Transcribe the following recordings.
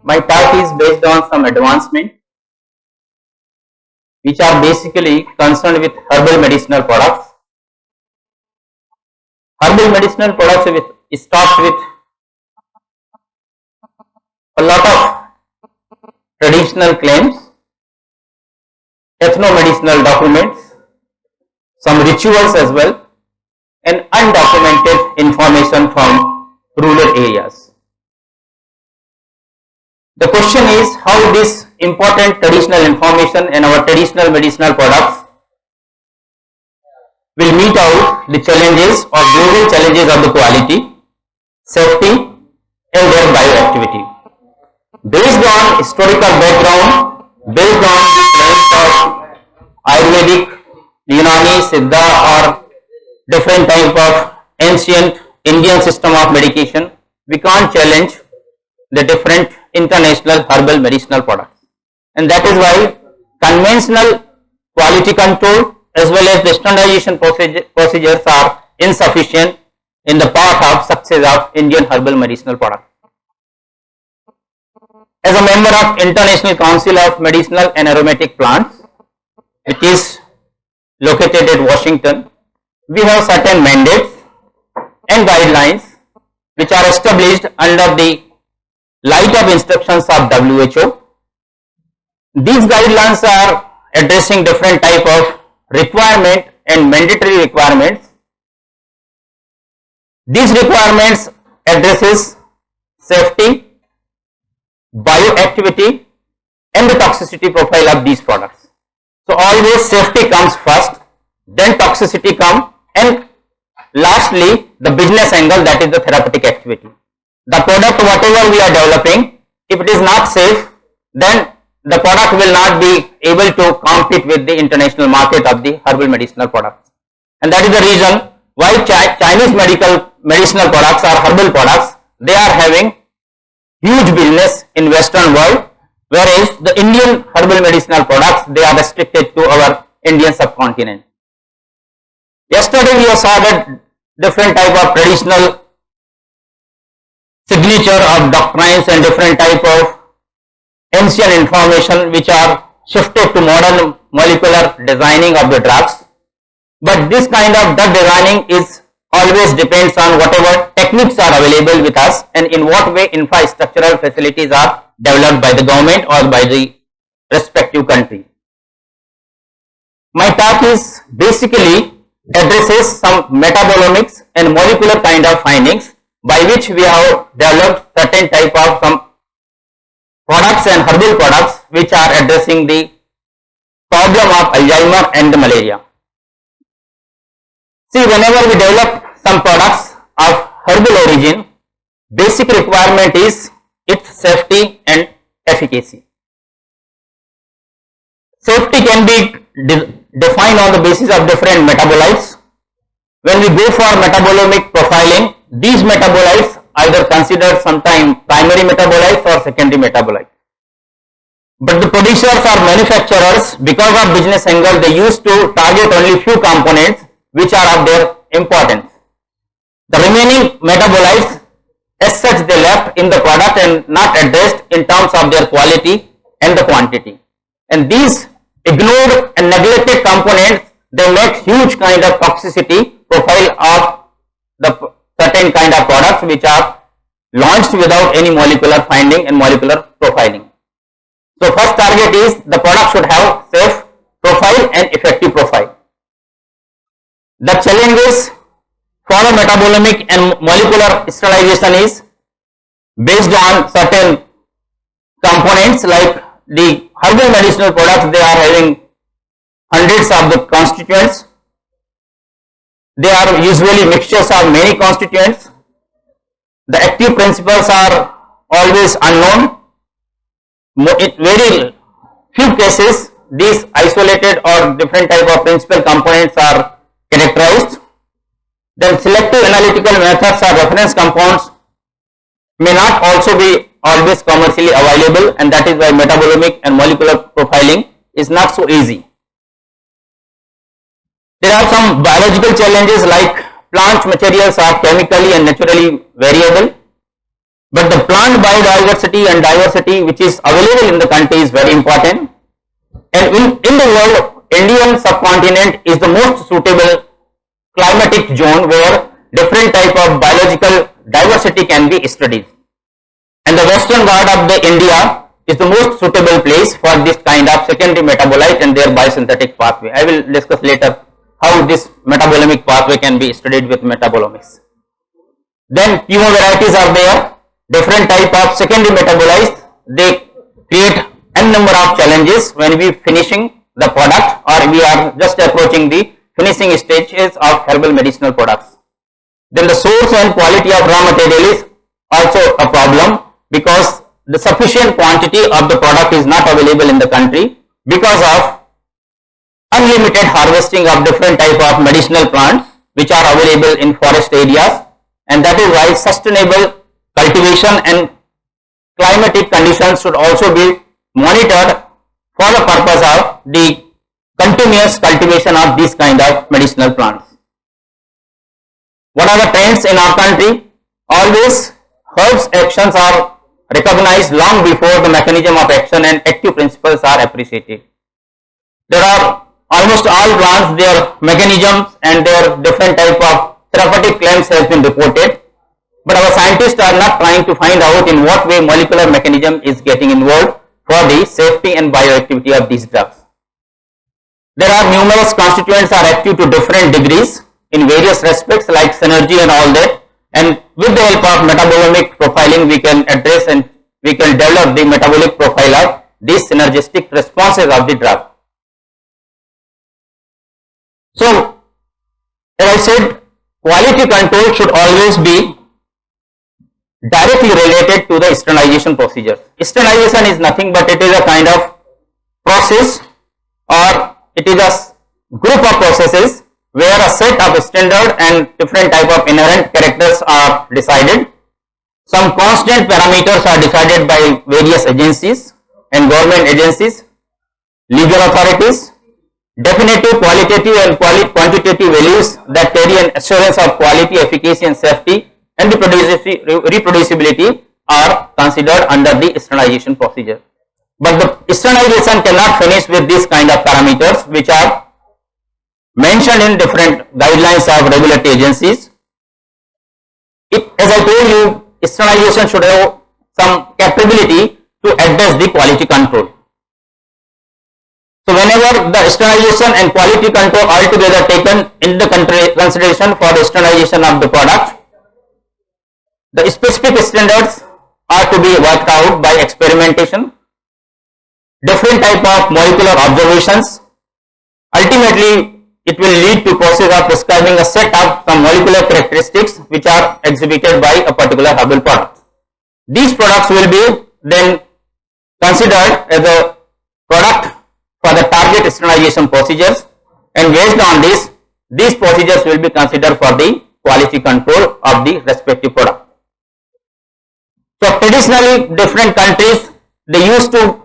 my talk is based on some advancement which are basically concerned with herbal medicinal products. Herbal medicinal products starts with a lot of traditional claims, ethno-medicinal documents, some rituals as well, and undocumented information from rural areas. The question is how this important traditional information and our traditional medicinal products will meet out the challenges or global challenges of the quality, safety, and their bioactivity. Based on historical background, based on claims of Ayurvedic, Unani, Siddha or different type of ancient Indian system of medication, we can't challenge the different international herbal medicinal products. And that is why conventional quality control as well as the standardization procedures are insufficient in the path of success of Indian herbal medicinal products. As a member of International Council of Medicinal and Aromatic Plants, which is located at Washington, we have certain mandates and guidelines which are established under the light of instructions of WHO. These guidelines are addressing different type of requirement and mandatory requirements. These requirements addresses safety, bioactivity and the toxicity profile of these products. So always safety comes first, then toxicity comes, and lastly the business angle, that is the therapeutic activity. The product whatever we are developing, if it is not safe, then the product will not be able to compete with the international market of the herbal medicinal products. And that is the reason why Chinese medicinal products or herbal products, they are having huge business in Western world, whereas the Indian herbal medicinal products, they are restricted to our Indian subcontinent. Yesterday we saw that different type of traditional signature of doctrines and different type of ancient information which are shifted to modern molecular designing of the drugs. But this kind of drug designing is always depends on whatever techniques are available with us and in what way infrastructural facilities are developed by the government or by the respective country. My talk is basically addresses some metabolomics and molecular kind of findings by which we have developed certain type of some products and herbal products which are addressing the problem of Alzheimer and the malaria. See, whenever we develop some products of herbal origin, basic requirement is its safety and efficacy. Safety can be defined on the basis of different metabolites. When we go for metabolomic profiling, these metabolites either considered sometimes primary metabolites or secondary metabolites. But the producers or manufacturers, because of business angle, they used to target only few components which are of their importance. The remaining metabolites, as such, they left in the product and not addressed in terms of their quality and the quantity. And these ignored and neglected components, they make huge kind of toxicity profile of the certain kind of products which are launched without any molecular finding and molecular profiling. So first target is the product should have safe profile and effective profile. The challenges for a metabolomic and molecular sterilization is based on certain components like the herbal medicinal products, they are having hundreds of the constituents. They are usually mixtures of many constituents. The active principles are always unknown. In very few cases, these isolated or different type of principal components are characterized. Then selective analytical methods or reference compounds may not also be always commercially available, and that is why metabolomic and molecular profiling is not so easy. There are some biological challenges like plant materials are chemically and naturally variable. But the plant biodiversity and diversity which is available in the country is very important. And in the world, Indian subcontinent is the most suitable climatic zone where different type of biological diversity can be studied. And the western part of the India is the most suitable place for this kind of secondary metabolite and their biosynthetic pathway. I will discuss later how this metabolomic pathway can be studied with metabolomics. Then chemo varieties are there, different type of secondary metabolites. They create n number of challenges when we finishing the product or we are just approaching the finishing stages of herbal medicinal products. Then the source and quality of raw material is also a problem because the sufficient quantity of the product is not available in the country because of unlimited harvesting of different type of medicinal plants which are available in forest areas, and that is why sustainable cultivation and climatic conditions should also be monitored for the purpose of the continuous cultivation of these kind of medicinal plants. What are the trends in our country? Always herbs actions are recognized long before the mechanism of action and active principles are appreciated. There are almost all plants, their mechanisms and their different type of therapeutic claims has been reported, but our scientists are not trying to find out in what way molecular mechanism is getting involved for the safety and bioactivity of these drugs. There are numerous constituents are active to different degrees in various respects like synergy and all that, and with the help of metabolomic profiling we can address and we can develop the metabolic profile of these synergistic responses of the drug. So, as I said, quality control should always be directly related to the standardization procedures. Standardization is nothing but it is a kind of process or it is a group of processes where a set of standard and different type of inherent characters are decided. Some constant parameters are decided by various agencies and government agencies, legal authorities, definitive qualitative and quantitative values that carry an assurance of quality, efficacy and safety and reproducibility are considered under the standardization procedure. But the standardization cannot finish with this kind of parameters which are mentioned in different guidelines of regulatory agencies. As I told you, standardization should have some capability to address the quality control. So whenever the standardization and quality control are together taken into consideration for the standardization of the product, the specific standards are to be worked out by experimentation, different type of molecular observations. Ultimately, it will lead to process of prescribing a set of some molecular characteristics which are exhibited by a particular herbal product. These products will be then considered as a product for the target standardization procedures, and based on this, these procedures will be considered for the quality control of the respective product. So traditionally, different countries they used to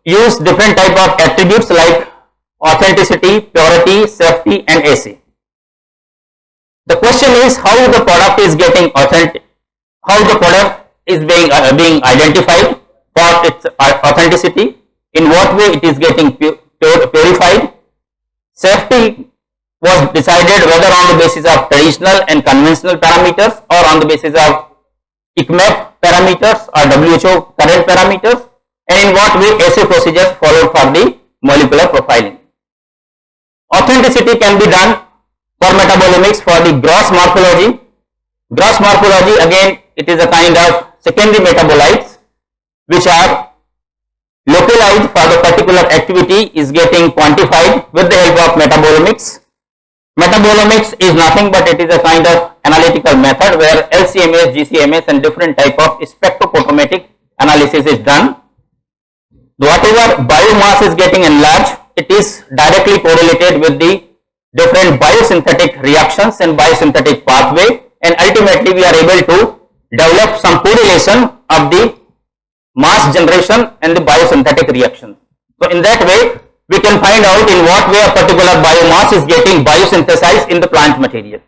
use different type of attributes like authenticity, purity, safety and AC. The question is how the product is getting authentic, how the product is being identified for its authenticity, in what way it is getting purified. Safety was decided whether on the basis of traditional and conventional parameters or on the basis of ICMAP parameters or WHO current parameters, and in what way assay procedures followed for the molecular profiling. Authenticity can be done for metabolomics for the gross morphology. Gross morphology again it is a kind of secondary metabolites which are localized for the particular activity is getting quantified with the help of metabolomics. Metabolomics is nothing but it is a kind of analytical method where LCMS, GCMS and different type of spectrophotometric analysis is done. Whatever biomass is getting enlarged, it is directly correlated with the different biosynthetic reactions and biosynthetic pathway, and ultimately we are able to develop some correlation of the mass generation and the biosynthetic reaction. So in that way we can find out in what way a particular biomass is getting biosynthesized in the plant material,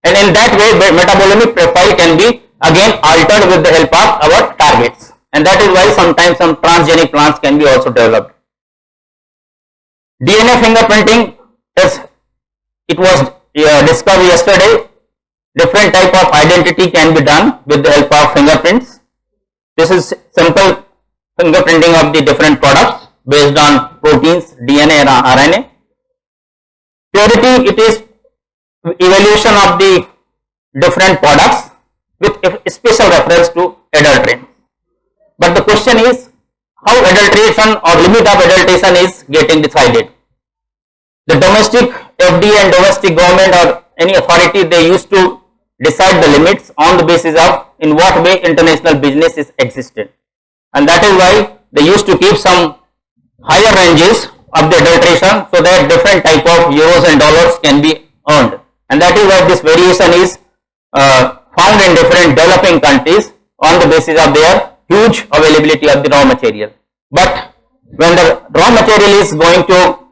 and in that way metabolomic profile can be again altered with the help of our targets, and that is why sometimes some transgenic plants can be also developed. DNA fingerprinting, as it was discovered yesterday, different type of identity can be done with the help of fingerprints. This is simple fingerprinting of the different products based on proteins, DNA and RNA. Purity, it is evaluation of the different products with a special reference to adulterant. But the question is, how adulteration or limit of adulteration is getting decided. The domestic FDA and domestic government or any authority, they used to decide the limits on the basis of in what way international business is existed, and that is why they used to keep some higher ranges of the adulteration so that different type of euros and dollars can be earned, and that is why this variation is found in different developing countries on the basis of their huge availability of the raw material. But when the raw material is going to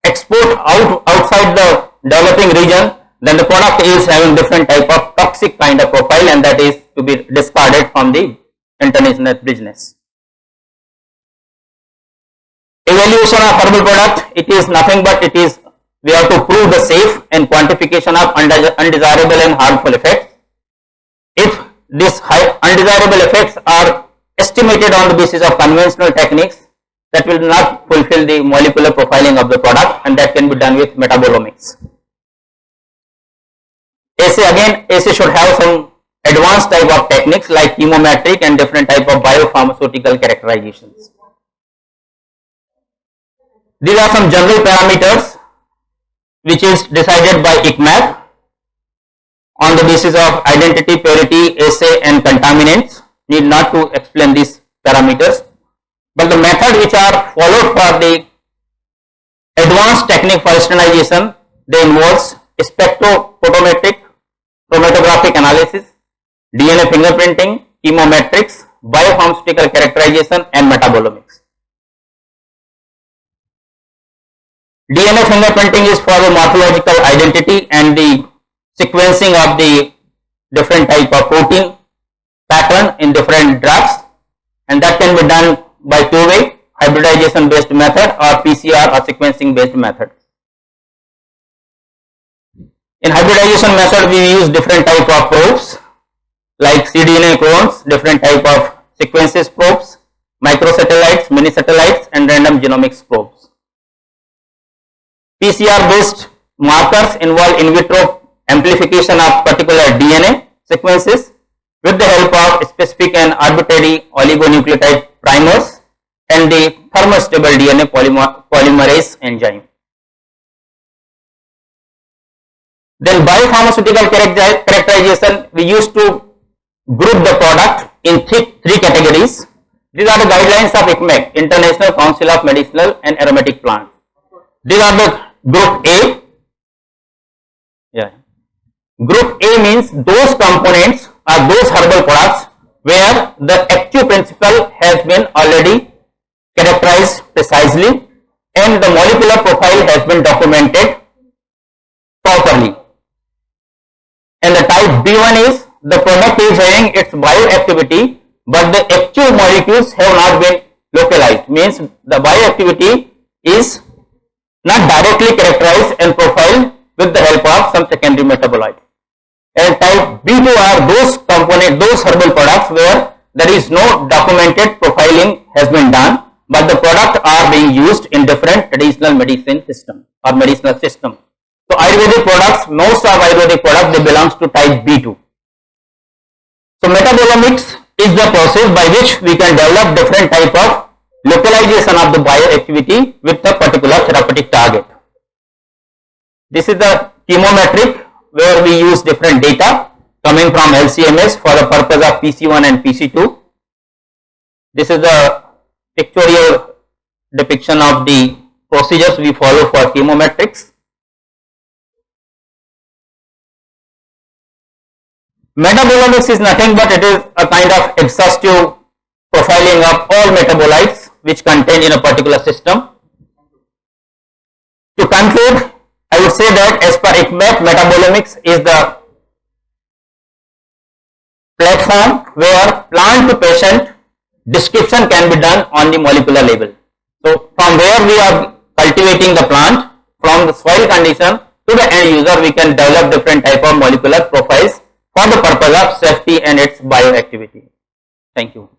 export outside the developing region, then the product is having different type of toxic kind of profile, and that is to be discarded from the international business. Evaluation of herbal product, it is nothing but it is, we have to prove the safe and quantification of undesirable and harmful effects. If these undesirable effects are estimated on the basis of conventional techniques, that will not fulfill the molecular profiling of the product, and that can be done with metabolomics. Assay should have some advanced type of techniques like chemometric and different type of biopharmaceutical characterizations. These are some general parameters which is decided by ICMAP on the basis of identity, purity, assay and contaminants. Need not to explain these parameters, but the method which are followed for the advanced technique for standardization, they involves spectrophotometric, chromatographic analysis, DNA fingerprinting, chemometrics, biopharmaceutical characterization and metabolomics. DNA fingerprinting is for the morphological identity and the sequencing of the different type of protein pattern in different drugs, and that can be done by two-way hybridization based method or PCR or sequencing based method. In hybridization method, we use different type of probes like cDNA clones, different type of sequences probes, microsatellites, mini satellites and random genomics probes. PCR based markers involve in vitro amplification of particular DNA sequences with the help of specific and arbitrary oligonucleotide primers and the thermostable DNA polymerase enzyme. Then biopharmaceutical characterization, we used to group the product in three categories. These are the guidelines of ICMAC, International Council of Medicinal and Aromatic Plants. These are the group A. Group A means those components or those herbal products where the active principle has been already characterized precisely and the molecular profile has been documented properly. And the type B1 is the product is having its bioactivity, but the active molecules have not been localized, means the bioactivity is not directly characterized and profiled with the help of some secondary metabolite. And type B2 are those components, those herbal products where there is no documented profiling has been done, but the products are being used in different traditional medicine system or medicinal system. So Ayurvedic products, most of Ayurvedic products, they belongs to type B2. So metabolomics is the process by which we can develop different type of localization of the bioactivity with a particular therapeutic target. This is the chemometric where we use different data coming from LCMS for the purpose of PC1 and PC2. This is the pictorial depiction of the procedures we follow for chemometrics. Metabolomics is nothing but it is a kind of exhaustive profiling of all metabolites which contain in a particular system. To conclude, I would say that as per ICMAP, metabolomics is the platform where plant to patient description can be done on the molecular level. So from where we are cultivating the plant, from the soil condition to the end user, we can develop different type of molecular profiles for the purpose of safety and its bioactivity. Thank you.